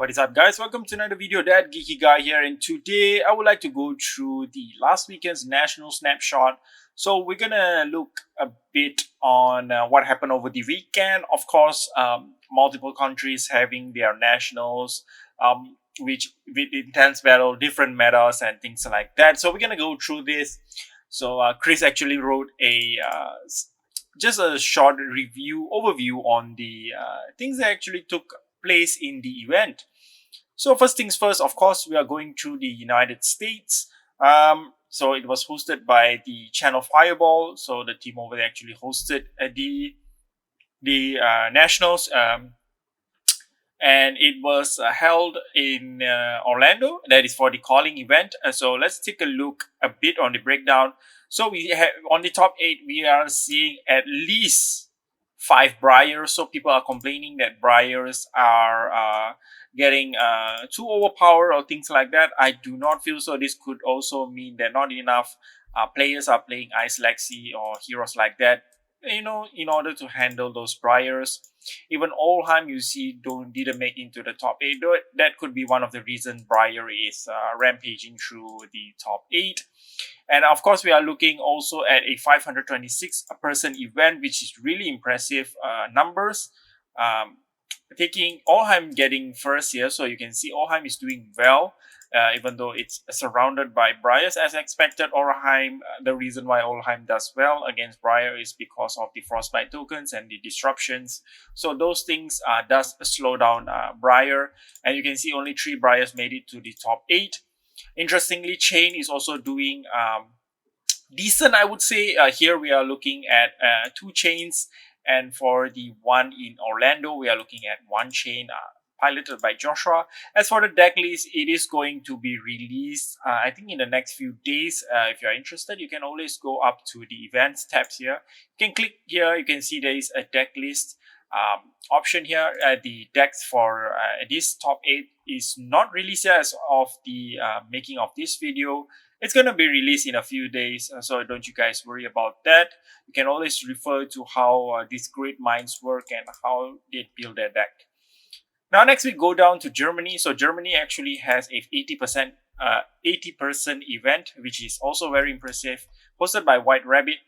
What is up, guys? Welcome to another video. That Geeky guy here, and today I would like to go through the last weekend's national snapshot. So we're gonna look a bit on what happened over the weekend. Of course, multiple countries having their nationals, which with intense battle, different metas and things like that. So we're gonna go through this. So Chris actually wrote just a short review overview on the things that actually took place in the event. So first things first, of course, we are going through the United States. So it was hosted by the channel Fireball. So the team over there actually hosted the nationals, and it was held in Orlando. That is for the calling event. So let's take a look a bit on the breakdown. So we have on the top 8, we are seeing at least 5 Briars. So people are complaining that Briars are getting too overpowered or things like that. I do not feel so. This could also mean that not enough players are playing Ice Lexi or heroes like that, in order to handle those Briars. Even Olheim, you see, didn't make into the top 8. That could be one of the reasons Briar is rampaging through the top 8. And of course, we are looking also at a 526 person event, which is really impressive numbers. Taking Olheim getting first here, so you can see Olheim is doing well, even though it's surrounded by Briars as expected. Olheim, the reason why Olheim does well against Briar is because of the Frostbite tokens and the disruptions. So those things does slow down Briar, and you can see only 3 Briars made it to the top 8. Interestingly, Chain is also doing decent, I would say. Here we are looking at 2 chains, and for the one in Orlando, we are looking at 1 chain piloted by Joshua. As for the deck list, it is going to be released, I think, in the next few days. If you're interested, you can always go up to the events tabs here. You can click here, you can see there is a deck list option here. The decks for this top 8 is not released yet as of the making of this video. It's going to be released in a few days, so don't you guys worry about that. You can always refer to how these great minds work and how they build their deck. Now, next we go down to Germany. So Germany actually has a 80% 80-person event, which is also very impressive, hosted by White Rabbit.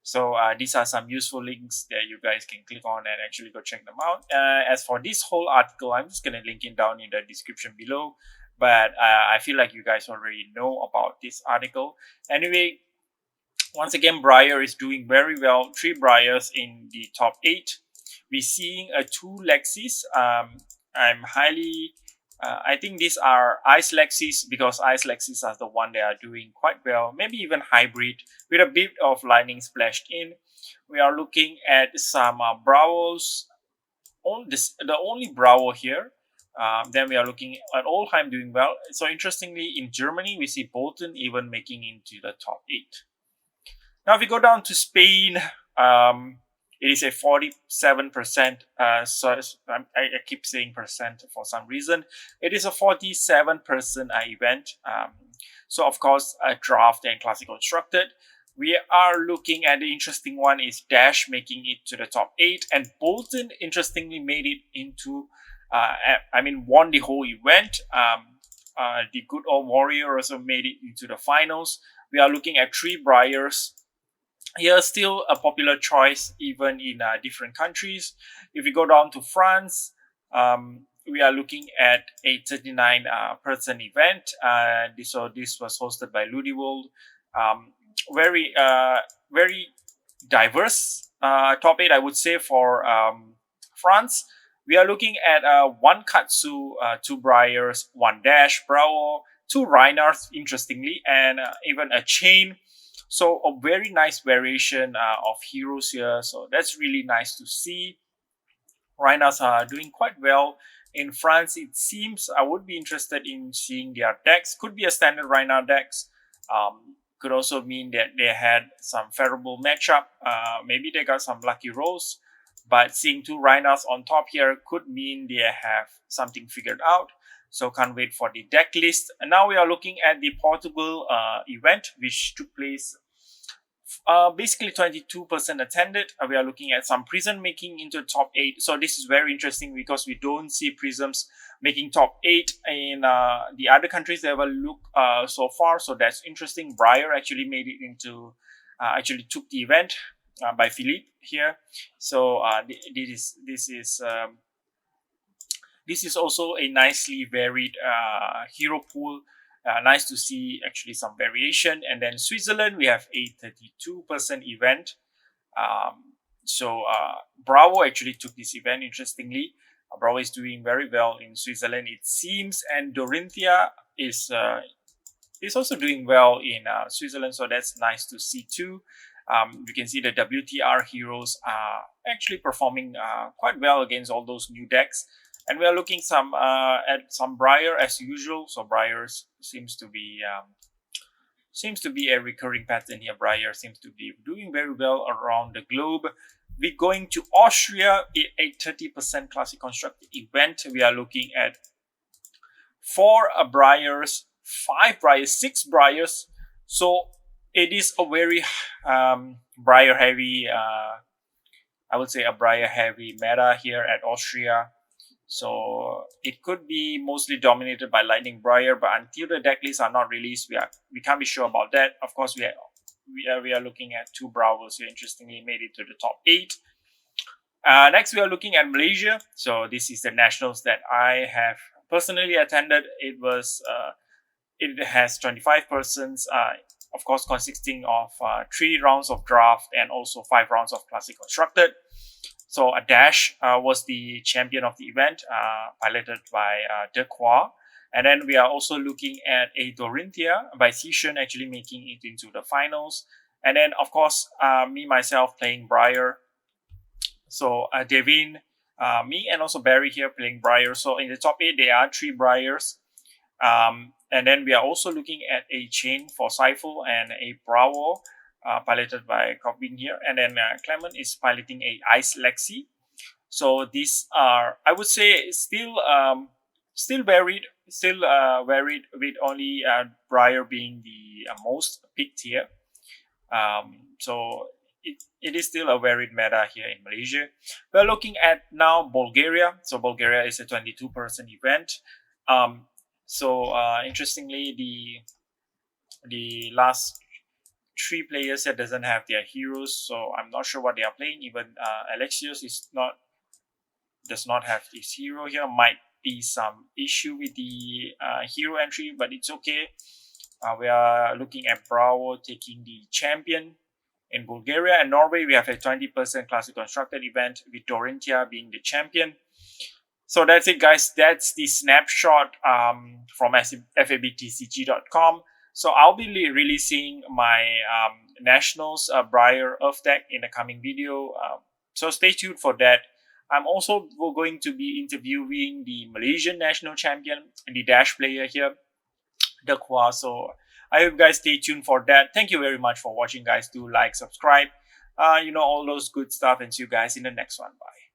So these are some useful links that you guys can click on and actually go check them out. As for this whole article, I'm just going to link it down in the description below. But I feel like you guys already know about this article. Anyway, once again, Briar is doing very well. 3 Briars in the top 8. We're seeing 2 Lexis. I think these are Ice Lexis, because Ice Lexis are the one that are doing quite well. Maybe even hybrid with a bit of lightning splashed in. We are looking at some Bravos. The only Bravo here. Then we are looking at Olheim doing well. So interestingly, in Germany, we see Bolton even making into the top 8. Now, if we go down to Spain, it is a 47%. So I keep saying percent for some reason. It is a 47% event. So of course, draft and classic constructed. We are looking at the interesting one is Dash making it to the top 8, and Bolton interestingly made it into. Won the whole event. The good old Warrior also made it into the finals. We are looking at 3 Briars. Here, still a popular choice even in different countries. If we go down to France, we are looking at a 39-person event. So this was hosted by Ludiworld. Very diverse top 8, I would say, for France. We are looking at 1 Katsu, 2 Briars, 1 Dash, Bravo, 2 Reinhardt, interestingly, and even a Chain. So a very nice variation of heroes here. So that's really nice to see. Reinhardts are doing quite well. In France, it seems I would be interested in seeing their decks. Could be a standard Reinhardt decks. Could also mean that they had some favorable matchup. Maybe they got some lucky rolls. But seeing 2 Reinhardts on top here could mean they have something figured out. So can't wait for the deck list. And now we are looking at the Portugal event, which took place Basically 22% attended. We are looking at some prism making into top 8. So this is very interesting because we don't see prisms making top 8 in the other countries that will look so far. So that's interesting. Briar actually made it into, actually took the event by Philippe here. So this is also a nicely varied hero pool. Nice to see actually some variation. And then Switzerland, we have a 32% event. Bravo actually took this event, interestingly. Bravo is doing very well in Switzerland, it seems. And Dorinthia is also doing well in Switzerland, so that's nice to see too. You can see the WTR heroes are actually performing quite well against all those new decks. And we are looking at some Briar as usual. So Briar seems to be a recurring pattern here. Briar seems to be doing very well around the globe. We're going to Austria, a 30% classic constructed event. We are looking at 4 Briars, 5 Briars, 6 Briars. So it is a very Briar heavy, I would say a Briar heavy meta here at Austria. So it could be mostly dominated by Lightning Briar, but until the deck lists are not released, we can't be sure about that. Of course, we are looking at 2 Bravos who interestingly made it to the top 8. Next, we are looking at Malaysia. So this is the nationals that I have personally attended. It has 25 persons, of course, consisting of 3 rounds of draft and also 5 rounds of classic constructed. So Dash was the champion of the event, piloted by De Qua. And then we are also looking at a Dorinthia by Sishan actually making it into the finals. And then, of course, me, myself playing Briar. So Devin, me, and also Barry here playing Briar. So in the top 8, there are 3 Briars. And then we are also looking at a chain for Seifel and a Bravo, piloted by Cobbin here. And then Clement is piloting a Ice Lexi. So these are, I would say, still varied, varied with only Briar being the most picked here. So it is still a varied meta here in Malaysia. We're looking at now Bulgaria. So Bulgaria is a 22% event. Interestingly, the last 3 players here doesn't have their heroes, so I'm not sure what they are playing. Even Alexios does not have his hero here. Might be some issue with the hero entry, but it's okay. We are looking at Bravo taking the champion in Bulgaria. And Norway, we have a 20% classic constructed event with Dorinthia being the champion. So that's it, guys. That's the snapshot from fabtcg.com. So I'll be releasing my Nationals Briar Earth deck in the coming video. So stay tuned for that. I'm also going to be interviewing the Malaysian national champion and the Dash player here, De Qua. So I hope you guys stay tuned for that. Thank you very much for watching, guys. Do like, subscribe, all those good stuff, and see you guys in the next one. Bye.